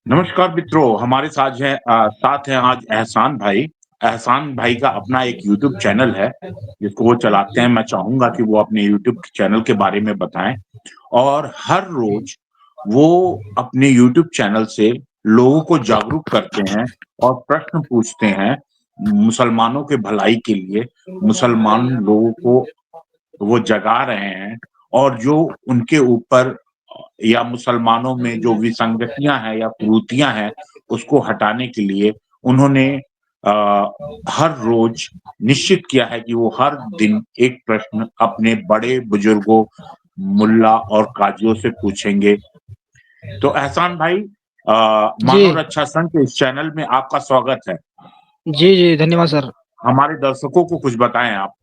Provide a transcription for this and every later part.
नमस्कार मित्रों, हमारे साथ हैं आज एहसान भाई। एहसान भाई का अपना एक यूट्यूब चैनल है, जिसको वो चलाते हैं। मैं चाहूँगा कि वो अपने यूट्यूब चैनल के बारे में बताएँ और हर रोज़ वो अपने यूट्यूब चैनल से लोगों को जागरूक करते हैं और प्रश्न पूछते हैं, मुसलमानों के भलाई के लिए। मुसलमान लोगों को वो जगा रहे हैं और जो उनके ऊपर या मुसलमानों में जो विसंगतियाँ हैं या कुरीतियाँ हैं, उसको हटाने के लिए उन्होंने अ, हर रोज़ निश्चित किया है कि वो हर दिन एक प्रश्न अपने बड़े बुजुर्गों, मुल्ला और काज़ियों से पूछेंगे। तो एहसान भाई, जी। मानव रक्षा संघ के इस चैनल में आपका स्वागत है। जी, जी, धन्यवाद सर। हमारे दर्शकों को कुछ बताएँ आप।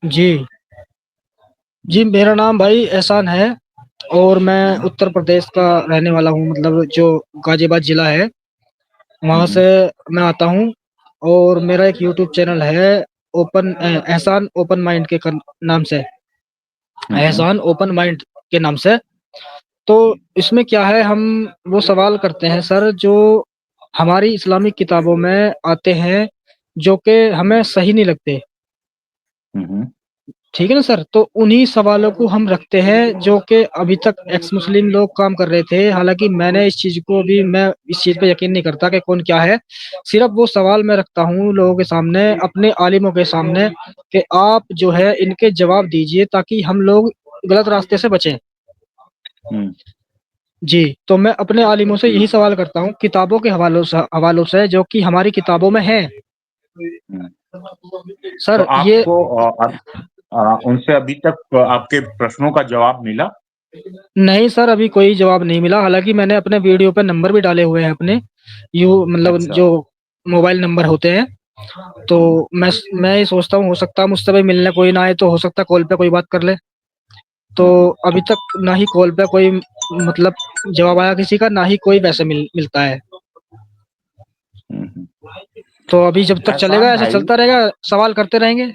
जी। जी, मेरा नाम भाई एहसान है और मैं हुँ, उत्तर प्रदेश का रहने वाला हूँ मतलब जो गाज़ियाबाद ज़िला है, हुँ, वहाँ हुँ, से मैं आता हूँ और मेरा एक यूट्यूब चैनल है एहसान ओपन माइंड के नाम से, हुँ, हुँ, एहसान ओपन माइंड के नाम से। तो इसमें क्या है हम वो सवाल करते हैं सर जो हमारी इस्लामिक किताबों में आते हैं, जो कि हमें सही नहीं लगते। हुँ, हुँ, ठीक है ना सर? तो उन्हीं सवालों को हम रखते हैं जो कि अभी तक एक्स मुस्लिम लोग काम कर रहे थे। हालाँकि मैं इस चीज़ पे यकीन नहीं करता कि कौन क्या है। सिर्फ़ वो सवाल मैं रखता हूँ लोगों के सामने, अपने आलिमों के सामने कि आप जो है इनके जवाब दीजिए ताकि हम लोग गलत रास्ते से बचें। हुँ, जी, तो मैं अपने आलिमों से जी, यही सवाल करता हूँ किताबों के हवालों से जो कि हमारी किताबों में हैं। हुँ। तो सर ये आपको उनसे अभी तक आपके प्रश्नों का जवाब मिला? नहीं सर, अभी कोई जवाब नहीं मिला। हालाँकि मैंने अपने वीडियो पे नंबर भी डाले हुए हैं अपने, मतलब अच्छा। जो मोबाइल नंबर होते हैं। तो हुँ, मैं ये सोचता हूँ हो सकता है मुझसे भी मिलने कोई ना आए तो हो सकता है कॉल पे कोई बात कर ले। तो हुँ, हुँ, अभी तक ना ही कॉल पे कोई मतलब जवाब आया किसी का, ना ही कोई वैसे मिलता है। हुँ, हुँ। तो अभी जब तक एहसान चलेगा ऐसे भाई, चलता रहेगा, सवाल करते रहेंगे।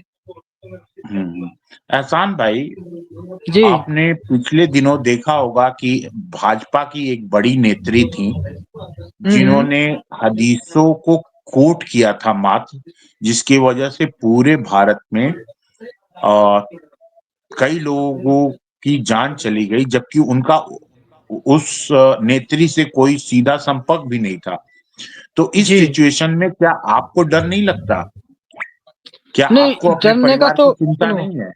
हुँ, हुँ। एहसान भाई, जी। आपने पिछले दिनों देखा होगा कि भाजपा की एक बड़ी नेत्री थीं, हुँ, हुँ। जिन्होंने हदीसों को कोट किया था मात्र, जिसकी वजह से पूरे भारत में अ, कई लोगों की जान चली गई, जबकि उनका उस नेत्री से कोई सीधा संपर्क भी नहीं था। तो इस जी। सिचुएशन में क्या आपको डर नहीं लगता? क्या नहीं, आपको अपने डरने का परिवार तो की चिंता सुनो, नहीं है?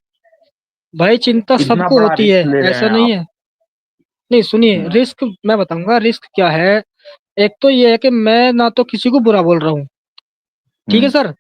भाई चिंता इतना सबको बड़ा होती है, रिस्क ले रहे ऐसा हैं नहीं आप। है। नहीं सुनिए, हुँ, रिस्क मैं बताऊँगा रिस्क क्या है। एक तो ये है कि मैं ना तो किसी को बुरा बोल रहा हूँ, ठीक है हुँ, सर?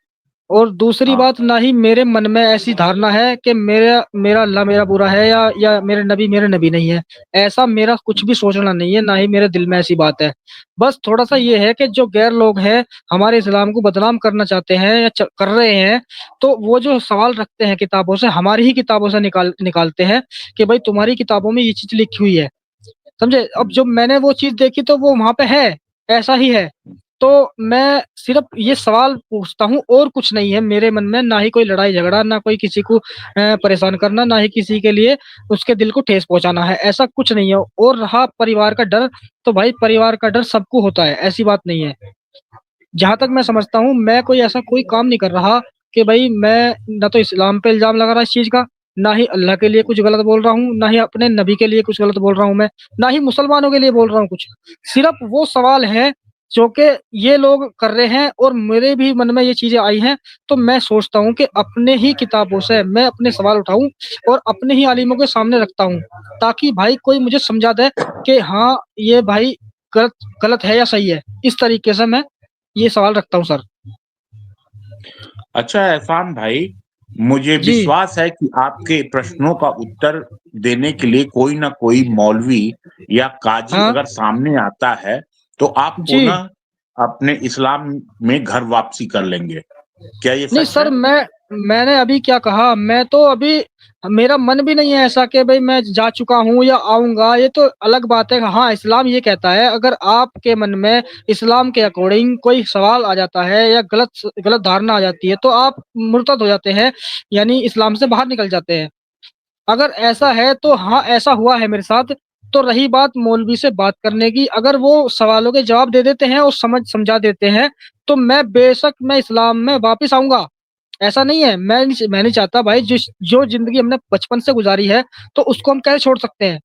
और दूसरी हाँ, बात ना ही मेरे मन में ऐसी धारणा है कि मेरा मेरा अल्लाह मेरा बुरा है या मेरे नबी नहीं है। ऐसा मेरा कुछ हुँ, भी सोचना नहीं है, ना ही मेरे दिल में ऐसी बात है। बस थोड़ा-सा हुँ, ये है कि जो गैर लोग हैं, हमारे इस्लाम को बदनाम करना चाहते हैं या कर रहे हैं, तो वो जो सवाल रखते हैं किताबों से, हमारी ही किताबों से निकालते हैं कि भाई तुम्हारी किताबों में ये चीज़ लिखी हुई है। समझे? अब हुँ, जब मैंने वो चीज़ देखी तो वो वहाँ पे है, ऐसा ही है। हुँ, तो मैं सिर्फ़ ये सवाल पूछता हूँ और कुछ नहीं है मेरे मन में, ना ही कोई लड़ाई-झगड़ा, ना कोई किसी को परेशान करना, ना ही किसी के लिए उसके दिल को ठेस पहुँचाना है, ऐसा कुछ नहीं है। और रहा परिवार का डर, तो भाई परिवार का डर सबको होता है, ऐसी बात नहीं है। जहाँ तक मैं समझता हूँ, मैं कोई ऐसा कोई काम नहीं कर रहा कि भई मैं ना तो इस्लाम पे इल्ज़ाम लगा रहा इस चीज़ का, ना ही अल्लाह के लिए कुछ गलत बोल रहा हूँ, ना ही अपने नबी के लिए कुछ गलत बोल रहा हूँ मैं, ना ही मुसलमानों के लिए बोल रहा हूँ कुछ। सिर्फ़ वो सवाल हैं जो कि ये लोग कर रहे हैं और मेरे भी मन में ये चीज़ें आई हैं, तो मैं सोचता हूँ कि अपने ही किताबों से मैं अपने सवाल उठाऊँ और अपने ही आलिमों के सामने रखता हूँ, ताकि भाई कोई मुझे समझा दे कि हाँ, ये भाई गलत गलत है या सही है। इस तरीके से मैं ये सवाल रखता हूँ सर। अच्छा एहसान भाई, मुझे जी, विश्वास है कि आपके प्रश्नों का उत्तर देने के लिए कोई ना कोई मौलवी या काजी हाँ, अगर सामने आता है, तो आप जी। पुनः अपने इस्लाम में घर वापसी कर लेंगे। क्या ये नहीं सच सर है? मैंने अभी क्या कहा, मैं तो अभी मेरा मन भी नहीं है ऐसा कि भई मैं जा चुका हूँ या आऊँगा, ये तो अलग बात है। हाँ, इस्लाम ये कहता है अगर आपके मन में इस्लाम के अकॉर्डिंग कोई सवाल आ जाता है या गलत धारणा आ जाती है, तो आप मुर्तद हो जाते हैं, यानी इस्लाम से बाहर निकल जाते हैं। अगर ऐसा है तो हाँ, ऐसा हुआ है मेरे साथ। तो रही बात मौलवी से बात करने की, अगर वो सवालों के जवाब दे देते हैं और समझा देते हैं, तो मैं इस्लाम में वापस आऊँगा। ऐसा नहीं है, मैं नहीं चाहता भाई, जो ज़िंदगी हमने बचपन से गुज़ारी है, तो उसको हम कैसे छोड़ सकते हैं?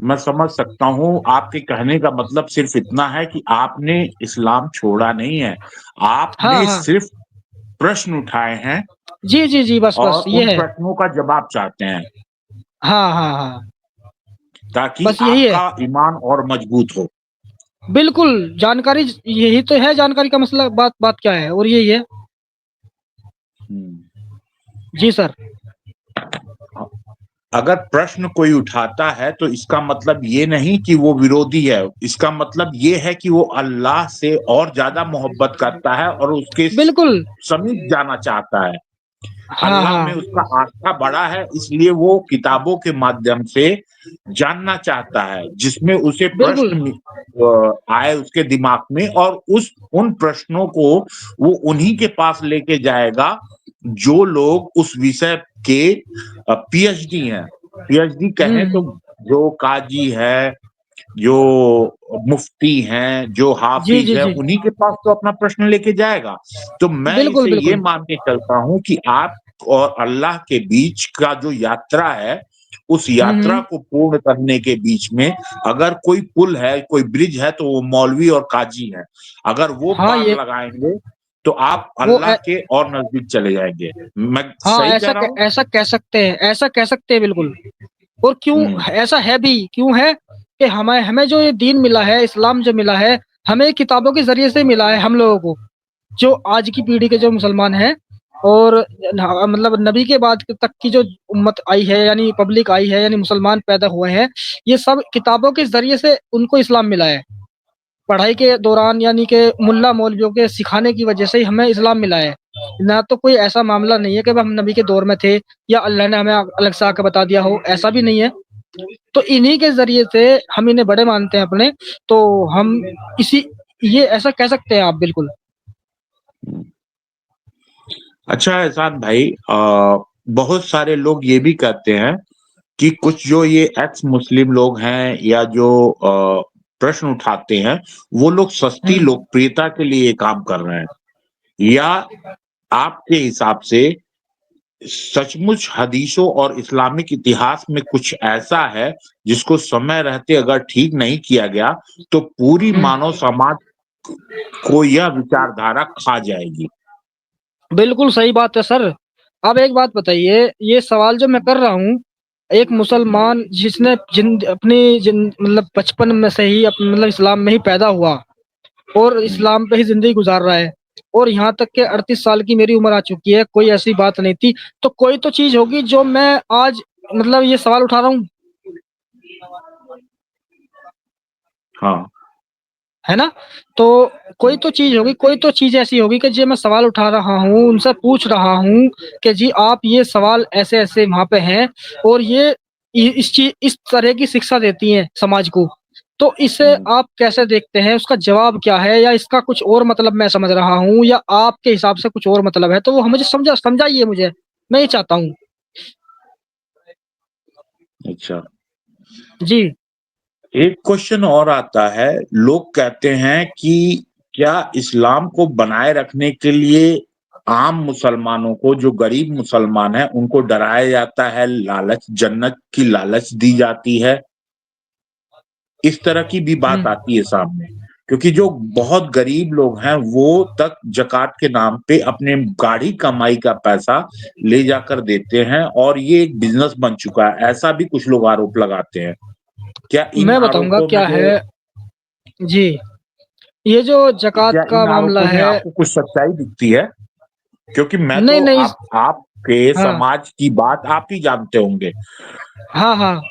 मैं समझ सकता हूँ, आपके कहने का मतलब सिर्फ़ इतना है कि आपने इस्लाम छोड़ा नहीं है, हाँ, आपने हाँ। सिर्फ़ प्रश्न उठाए हैं जी, जी, जी, बस और ये उन है। प्रश्नों का जवाब चाहते हैं, हाँ, हाँ, हाँ। ताकि बस यही है। आपका ईमान और मजबूत हो। बिल्कुल, जानकारी यही तो है, जानकारी का मसला, बात बात क्या है, और यही है। हुँ। जी सर। अ, अगर प्रश्न कोई उठाता है तो इसका मतलब ये नहीं कि वो विरोधी है, इसका मतलब ये है कि वो अल्लाह से और ज़्यादा मोहब्बत करता है और उसके बिल्कुल। समीप जाना चाहता है। हाँ, अल्लाह में हाँ। उसका आस्था बड़ा है, इसलिए वो किताबों के माध्यम से जानना चाहता है, जिसमें उसे बिल्कुल। आए उसके दिमाग में, और उन प्रश्नों को वो उन्हीं के पास लेके जाएगा जो लोग उस विषय के पीएचडी हैं। पीएचडी हुँ, कहें तो हुँ। जो काजी है, जो मुफ्ती हैं, जो जी, हाफ़िज़ जी, हैं, जी। उन्हीं के पास तो अपना प्रश्न लेके जाएगा। तो मैं बिल्कुल, इसे ये बिल्कुल। मान के चलता हूँ कि आप और अल्लाह के बीच का जो यात्रा है, उस हुँ, यात्रा हुँ। को पूर्ण करने के बीच में अगर कोई पुल है, कोई ब्रिज है, तो वो मौलवी और काजी हैं। अगर वो हाँ, पार ये लगाएँगे, तो आप वो अल्लाह के और नज़दीक चले जाएँगे। मैं हाँ, सही कह रहा हूँ? ऐसा कह सकते हैं बिल्कुल। और क्यों हुँ, ऐसा है भी, क्यों है कि हमें हमें जो ये दीन मिला है, इस्लाम जो मिला है, हमें किताबों के ज़रिए से मिला है हम लोगों को। जो आज की पीढ़ी के जो मुसलमान हैं, और मतलब नबी के बाद तक की जो उम्मत आई है, यानी पब्लिक आई है, यानी मुसलमान पैदा हुए हैं, ये सब किताबों के ज़रिए से उनको इस्लाम मिला है। पढ़ाई के दौरान, यानी कि मुल्ला मौलवियों के सिखाने की वजह से ही हमें इस्लाम मिला है। ना तो कोई ऐसा मामला नहीं है कि हम नबी के दौर में थे या अल्लाह ने हमें अलग से आके बता दिया हो, ऐसा भी नहीं है। तो इन्हीं के ज़रिए से हम इन्हें बड़े मानते हैं अपने, तो हम इसी ये ऐसा कह सकते हैं आप बिल्कुल। हुँ। अच्छा एहसान भाई, बहुत सारे लोग ये भी कहते हैं कि कुछ जो ये एक्स मुस्लिम लोग हैं या जो प्रश्न उठाते हैं, वो लोग सस्ती हुँ। लोकप्रियता के लिए ये काम कर रहे हैं। या आपके हिसाब से सचमुच हदीसों और इस्लामिक इतिहास में कुछ ऐसा है जिसको समय रहते अगर ठीक नहीं किया गया, तो पूरी हुँ। मानव समाज को यह विचारधारा खा जाएगी? बिल्कुल सही बात है सर। अब एक बात बताइए, ये सवाल जो मैं कर रहा हूँ, एक मुसलमान जिसने मतलब बचपन में से ही मतलब इस्लाम में ही पैदा हुआ और हुँ। इस्लाम पे ही ज़िंदगी गुज़ार रहा है, और यहाँ तक के 38 साल की मेरी उम्र आ चुकी है, कोई ऐसी बात नहीं थी। तो कोई तो चीज़ होगी जो मैं आज मतलब ये सवाल उठा रहा हूँ, हाँ। है ना? तो कोई तो चीज़ होगी, कोई तो चीज़ ऐसी होगी कि जो मैं सवाल उठा रहा हूँ, उनसे पूछ रहा हूँ कि जी आप ये सवाल ऐसे-ऐसे वहाँ पे हैं, और ये इस तरह की शिक्षा देती हैं समाज को। तो इसे हुँ। आप कैसे देखते हैं? उसका जवाब क्या है? या इसका कुछ और मतलब मैं समझ रहा हूँ, या आपके हिसाब से कुछ और मतलब है? तो वो मुझे समझाइए मुझे। मैं ये चाहता हूँ। अच्छा। जी। एक क्वेश्चन और आता है, लोग कहते हैं कि क्या इस्लाम को बनाए रखने के लिए आम मुसलमानों को, जो गरीब मुसलमान हैं, उनको डराया जाता है, लालच, जन्नत की लालच दी जाती है? इस तरह की भी हुँ। बात आती है सामने। क्योंकि जो बहुत गरीब लोग हैं, वो तक ज़कात के नाम पे अपने गाढ़ी कमाई का पैसा ले जाकर देते हैं और ये एक बिज़नेस बन चुका है, ऐसा भी कुछ लोग आरोप लगाते हैं। क्या इन मैं बताऊँगा आरोपों में क्या जो है। जी। ये जो ज़कात क्या का इन मामला आरोपों में है। आपको कुछ सच्चाई दिखती है? क्योंकि मैं नहीं, तो नहीं। आपके हाँ। समाज की बात आप ही जानते होंगे। हाँ, हाँ।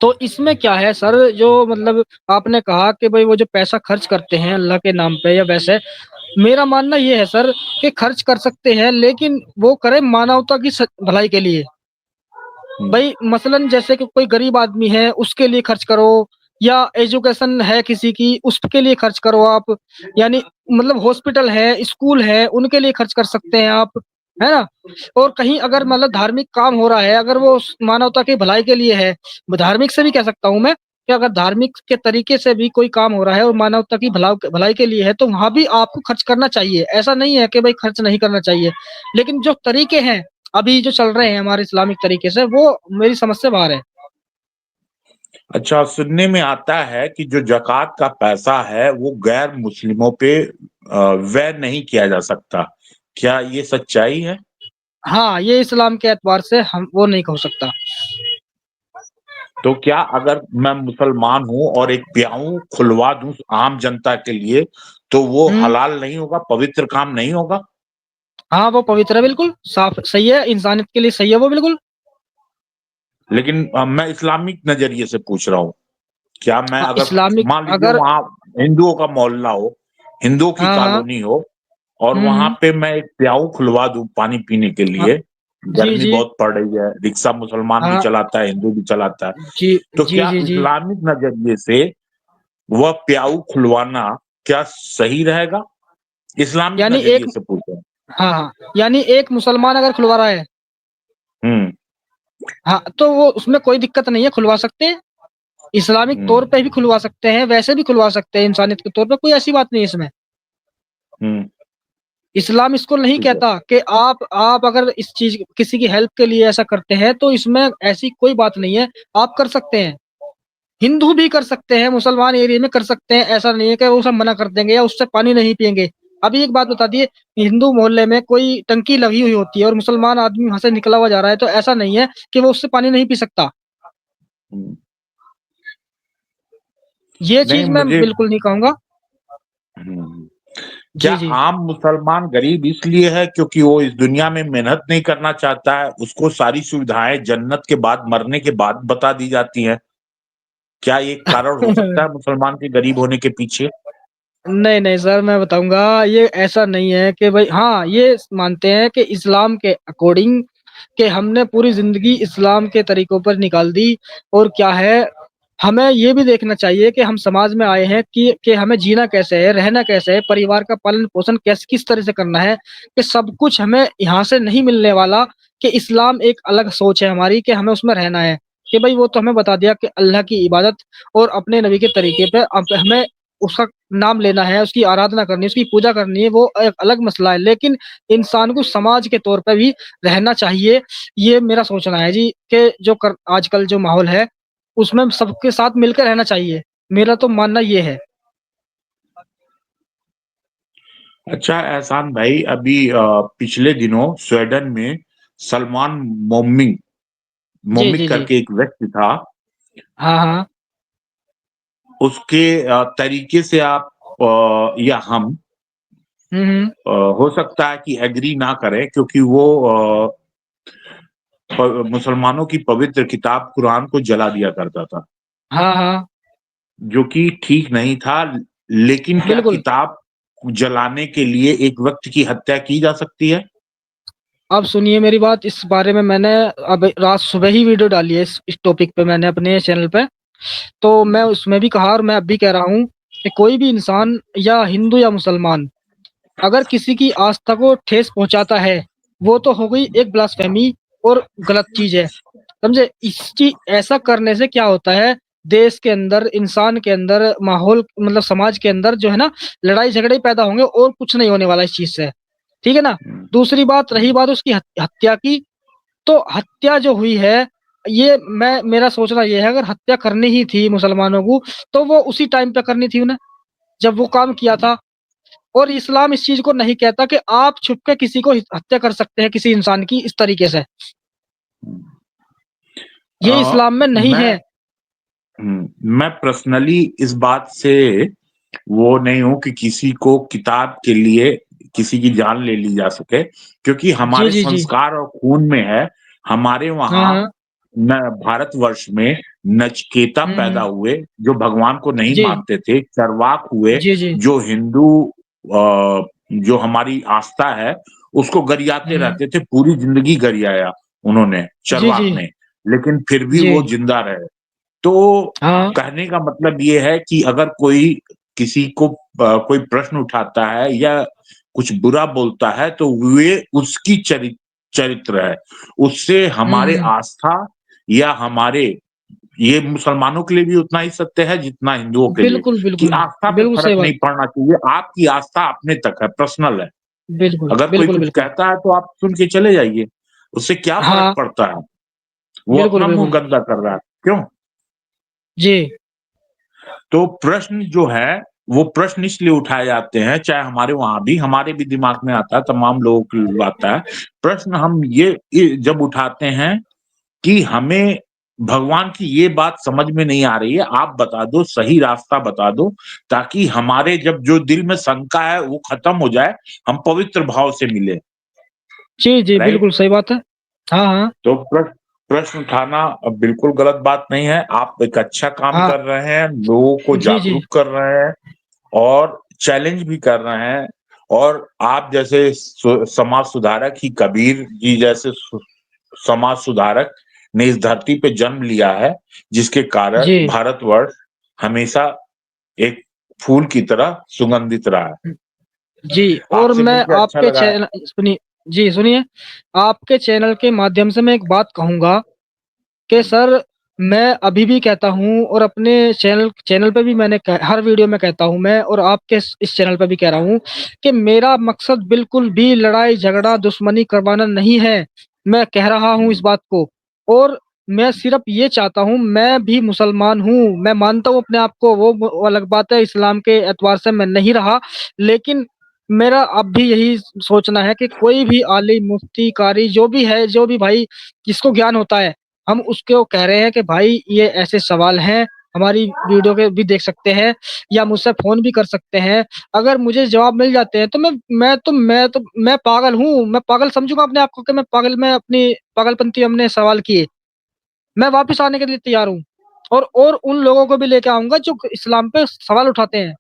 तो इसमें क्या है सर, जो मतलब आपने कहा कि भई वो जो पैसा खर्च करते हैं अल्लाह के नाम पे या वैसे, मेरा मानना ये है सर कि खर्च कर सकते हैं, लेकिन वो करें मानवता की भलाई के लिए। हुँ, भई मसलन जैसे कि कोई गरीब आदमी है, उसके लिए खर्च करो, या एजुकेशन है किसी की, उसके लिए खर्च करो आप। यानी मतलब हॉस्पिटल है, स्कूल है, उनके लिए खर्च कर सकते हैं आप। है ना? और कहीं अगर मतलब धार्मिक काम हो रहा है, अगर वो उस मानवता की भलाई के लिए है, धार्मिक से भी कह सकता हूँ मैं कि अगर धार्मिक के तरीके से भी कोई काम हो रहा है और मानवता की भलाई के लिए है, तो वहाँ भी आपको खर्च करना चाहिए। ऐसा नहीं है कि भई खर्च नहीं करना चाहिए। लेकिन जो तरीके हैं, अभी जो चल रहे हैं हमारे इस्लामिक तरीके से, वो मेरी समझ से बाहर है। अच्छा, सुनने में आता है कि जो ज़कात का पैसा है, वो गैर मुस्लिमों पे व्यय नहीं किया जा सकता। क्या ये सच्चाई है? हाँ, ये इस्लाम के एतबार से हम वो नहीं हो सकता। तो क्या अगर मैं मुसलमान हूँ और एक ब्याऊँ खुलवा दूँ आम जनता के लिए, तो वो हुँ। हलाल नहीं होगा, पवित्र काम नहीं होगा? हाँ, वो पवित्र है बिल्कुल, साफ सही है, इंसानियत के लिए सही है वो बिल्कुल। लेकिन मैं इस्लामिक नज़रिए से पूछ रहा हूँ। क्या मैं अगर इस्लामिक मान लीजिए अगर वहाँ हिंदुओं का मोहल्ला हो, हिंदुओं की हाँ, हाँ। कॉलोनी हो और हुँ, वहाँ हुँ। पे मैं एक प्याऊ खुलवा दूँ पानी पीने के हाँ, लिए, जी, गर्मी जी। बहुत पड़ रही है, रिक्शा मुसलमान भी हाँ, चलाता है, हिंदू भी चलाता है, जी, तो जी, क्या जी, जी। इस्लामिक नज़रिए से वह प्याऊ खुलवाना क्या सही रहेगा? इस्लामिक यानी नज़रिए एक से पूछ रहा हूँ। हाँ, हाँ, यानी एक मुसलमान अगर खुलवा रहा है, हुँ, हाँ, तो वो उसमें कोई दिक्कत नहीं है, खुलवा सकते हैं। इस्लामिक हुँ, तौर पे भी खुलवा सकते हैं, वैसे भी खुलवा सकते हैं इंसानियत के तौर पे, कोई ऐसी बात नहीं है इसमें। हुँ, इस्लाम इसको नहीं ठीक है। कहता कि आप अगर इस चीज़ किसी की हेल्प के लिए ऐसा करते हैं, तो इसमें ऐसी कोई बात नहीं है, आप कर सकते हैं। हिंदू भी कर सकते हैं, मुसलमान एरिया में कर सकते हैं, ऐसा नहीं है कि वो सब मना कर देंगे या उससे पानी नहीं पिएँगे। अभी एक बात बता दिए, हिंदू मोहल्ले में कोई टंकी लगी हुई होती है और मुसलमान आदमी वहाँ से निकला हुआ जा रहा है, तो ऐसा नहीं है कि वो उससे पानी नहीं पी सकता। हुँ, ये नहीं चीज़ मैं मुझे बिल्कुल नहीं कहूँगा। हुँ। क्या जी, जी। आम मुसलमान गरीब इसलिए है क्योंकि वो इस दुनिया में मेहनत नहीं करना चाहता है, उसको सारी सुविधाएँ जन्नत के बाद मरने के बाद बता दी जाती हैं? क्या ये कारण हो सकता है मुसलमान के गरीब होने के पीछे? नहीं, नहीं सर, मैं बताऊँगा ये ऐसा नहीं है कि भई हाँ, ये मानते हैं कि इस्लाम के अकॉर्डिंग कि हमने पूरी ज़िंदगी इस्लाम के तरीकों पर निकाल दी और क्या है, हमें ये भी देखना चाहिए कि हम समाज में आए हैं कि हमें जीना कैसे है, रहना कैसे है, परिवार का पालन-पोषण किस तरह से करना है, कि सब कुछ हमें यहाँ से नहीं मिलने वाला, कि इस्लाम एक अलग सोच है हमारी कि हमें उसमें रहना है। कि भई वो तो हमें बता दिया कि अल्लाह की इबादत और अपने नबी के तरीके पे अब हमें उसका नाम लेना है, उसकी आराधना करनी है, उसकी पूजा करनी है, वो एक अलग मसला है। लेकिन इंसान को समाज के तौर पे भी रहना चाहिए, ये मेरा सोचना है जी कि जो कर आजकल जो माहौल है, उसमें सबके साथ मिलकर रहना चाहिए। मेरा तो मानना ये है। अच्छा एहसान भाई अभी पिछले दिनों स्वीडन में सलमान मोमिंग जी, मोमिक जी, जी। करके एक व्यक्ति था, हाँ, हाँ। उसके तरीके से आप या हम हुँ, हुँ। हो सकता है कि एग्री ना करें क्योंकि वो मुसलमानों की पवित्र किताब कुरान को जला दिया करता था, हाँ, हाँ। जो कि ठीक नहीं था। लेकिन क्या बिल्कुल। किताब जलाने के लिए एक व्यक्ति की हत्या की जा सकती है? अब सुनिए मेरी बात, इस बारे में मैंने अब रात सुबह ही वीडियो डाली है इस टॉपिक पे मैंने अपने चैनल पे। तो मैं उसमें भी कहा और मैं अब भी कह रहा हूँ कि कोई भी इंसान या हिंदू या मुसलमान अगर किसी की आस्था को ठेस पहुँचाता है, वो तो हो गई एक ब्लास्फेमी और गलत चीज़ है। समझे? ऐसा करने से क्या होता है, देश के अंदर, इंसान के अंदर, माहौल मतलब समाज के अंदर जो है ना, लड़ाई-झगड़े ही पैदा होंगे और कुछ नहीं होने वाला इस चीज़ से। ठीक है ना? हुँ, दूसरी बात रही बात उसकी हत्या की, तो हत्या जो हुई है, ये मेरा सोचना ये है अगर हत्या करनी ही थी मुसलमानों को, तो वो उसी टाइम पे करनी थी उन्हें, जब वो काम किया था। और इस्लाम इस चीज़ को नहीं कहता कि आप छुप के किसी को हत्या कर सकते हैं किसी इंसान की इस तरीके से। हुँ। ये इस्लाम में नहीं मैं है। मैं पर्सनली इस बात से वो नहीं हूँ कि किसी को किताब के लिए किसी की जान ले ली जा सके, क्योंकि जी, हमारे जी, जी। संस्कार और खून में है। हमारे हाँ, वहाँ हाँ। न भारतवर्ष में नचिकेता हुँ, पैदा हुँ। हुए, जो भगवान को नहीं जी। मानते थे, चरवाक हुए, जी, जी। जो हिंदू जो हमारी आस्था है, उसको गरियाते हुँ। रहते थे, पूरी ज़िंदगी गरियाया उन्होंने, जी, चरवाक जी। ने, लेकिन फिर भी जी। वो ज़िंदा रहे। तो हाँ। कहने का मतलब ये है कि अगर कोई किसी को कोई प्रश्न उठाता है या कुछ बुरा बोलता है तो वे उसकी चरित्र है। उससे हमारे हुँ। आस्था या हमारे ये मुसलमानों के लिए भी उतना ही सत्य है जितना हिंदुओं के लिए, बिल्कुल, कि बिल्कुल। आस्था पे बिल्कुल फ़र्क सही बात। नहीं पड़ना चाहिए। आपकी आस्था अपने तक है, पर्सनल है। बिल्कुल, अगर कोई बिल्कुल, कुछ बिल्कुल। कहता है तो आप सुन के चले जाइए, उससे क्या फ़र्क हाँ, पड़ता है? वो बिल्कुल, अपना मुँह बिल्कुल। गंदा कर रहा है, क्यों? जी, तो प्रश्न जो है, वो प्रश्न इसलिए उठाए जाते हैं, चाहे हमारे वहाँ भी, हमारे भी दिमाग में आता है, तमाम लोगों के आता है। प्रश्न हम ये जब उठाते हैं कि हमें भगवान की ये बात समझ में नहीं आ रही है, आप बता दो, सही रास्ता बता दो, ताकि हमारे जब जो दिल में शंका है, वो खत्म हो जाए, हम पवित्र भाव से मिलें, जी, जी, राइट? बिल्कुल सही बात है। हाँ, हाँ। तो प्रश्न उठाना बिल्कुल गलत बात नहीं है। आप एक अच्छा काम हाँ, कर रहे हैं, लोगों को जी, जी। जागरूक कर रहे हैं और चैलेंज भी कर रहे हैं। और आप जैसे समाज सुधारक ही कबीर जी जैसे समाज सुधारक ने इस धरती पे जन्म लिया है, जिसके कारण जी। भारतवर्ष हमेशा एक फूल की तरह सुगंधित रहा है। जी, और आपसे मैं मिलके अच्छा आपके लगा है। चैन सुनिए जी, सुनिए, आपके चैनल के माध्यम से मैं एक बात कहूँगा कि सर, मैं अभी भी कहता हूँ और अपने चैनल चैनल पे भी मैंने क हर वीडियो में कहता हूँ मैं और आपके इस चैनल पे भी कह रहा हूँ कि मेरा मकसद बिल्कुल भी लड़ाई, झगड़ा, दुश्मनी करवाना नहीं है। मैं कह रहा हूँ इस बात को और मैं सिर्फ़ ये चाहता हूँ, मैं भी मुसलमान हूँ, मैं मानता हूँ अपने आप को, वो अलग बात है, इस्लाम के एतबार से मैं नहीं रहा, लेकिन मेरा अब भी यही सोचना है कि कोई भी आलिम, मुफ्ती, कारी जो भी है, जो भी भाई जिसको ज्ञान होता है, हम उसको कह रहे हैं कि भाई ये ऐसे सवाल हैं, हमारी वीडियो के भी देख सकते हैं या मुझसे फ़ोन भी कर सकते हैं। अगर मुझे जवाब मिल जाते हैं तो मैं पागल हूँ, मैं पागल समझूँगा अपने आप को कि मैं अपनी पागलपंती हमने सवाल किए। मैं वापस आने के लिए तैयार हूँ और उन लोगों को भी लेके आऊँगा जो इस्लाम पे सवाल उठाते हैं।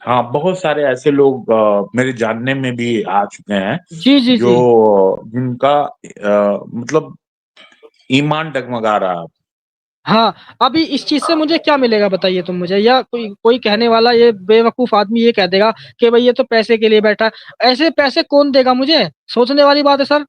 हाँ, बहुत सारे ऐसे लोग मेरे जानने में भी आ चुके हैं, जी, जी, जी। जिनका मतलब ईमान डगमगा रहा है। हाँ, अभी इस चीज़ से मुझे क्या मिलेगा बताइए तुम मुझे? या कोई कोई कहने वाला ये बेवकूफ़ आदमी ये कह देगा कि भई ये तो पैसे के लिए बैठा है। ऐसे पैसे कौन देगा मुझे? सोचने वाली बात है सर।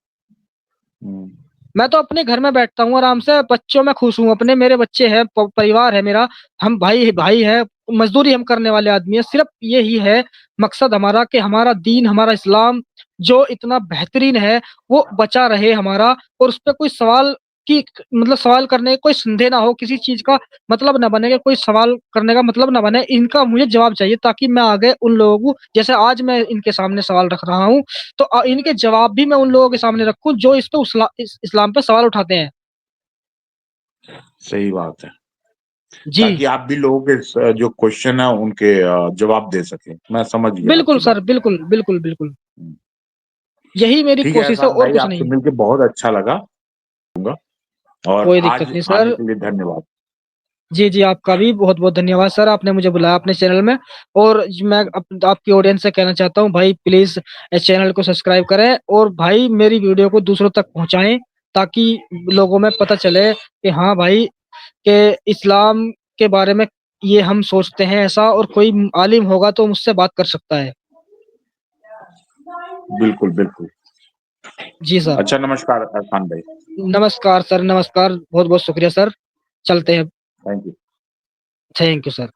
हुँ, मैं तो अपने घर में बैठता हूँ आराम से, बच्चों में खुश हूँ अपने, मेरे बच्चे हैं, परिवार है मेरा, हम भाई भाई हैं, मज़दूरी हम करने वाले आदमी हैं। सिर्फ़ यही है मकसद हमारा कि हमारा दीन, हमारा इस्लाम जो इतना बेहतरीन है, वो बचा रहे हमारा और उसपे कोई सवाल की मतलब सवाल करने का कोई संदेह ना हो, किसी चीज़ का मतलब ना बने कि कोई सवाल करने का मतलब ना बने, इनका मुझे जवाब चाहिए ताकि मैं आगे उन लोगों को जैसे आज मैं इनके सामने सवाल रख रहा हूँ, तो इनके जवाब भी मैं उन लोगों के सामने रखूँ जो इस पे इस्लाम पे सवाल उठाते हैं। सही बात है। जी, ताकि आप भी लोगों के जो क्वेश्चन है उनके जवाब दे सकें। मैं समझ गया बिल्कुल आपकी सर, बात। बिल्कुल, बिल्कुल, बिल्कुल। हुँ। यही मेरी ठीक है कोशिश है एहसान और भाई, कुछ आपसे नहीं। मिलके बहुत अच्छा लगा और कोई दिक्कत आज नहीं आने सर। के लिए धन्यवाद। जी, जी, आपका भी बहुत-बहुत धन्यवाद सर, आपने मुझे बुलाया अपने चैनल में और मैं आपकी ऑडियंस से कहना चाहता हूँ भाई प्लीज़ इस चैनल को सब्सक्राइब करें और भाई मेरी वीडियो को दूसरों तक पहुँचाएँ ताकि लोगों में पता चले कि हाँ भाई, कि इस्लाम के बारे में ये हम सोचते हैं ऐसा और कोई आलिम होगा तो मुझसे बात कर सकता है। बिल्कुल, बिल्कुल। जी सर। अच्छा नमस्कार एहसान भाई। नमस्कार सर, नमस्कार। बहुत-बहुत शुक्रिया सर। चलते हैं। Thank you. Thank you sir.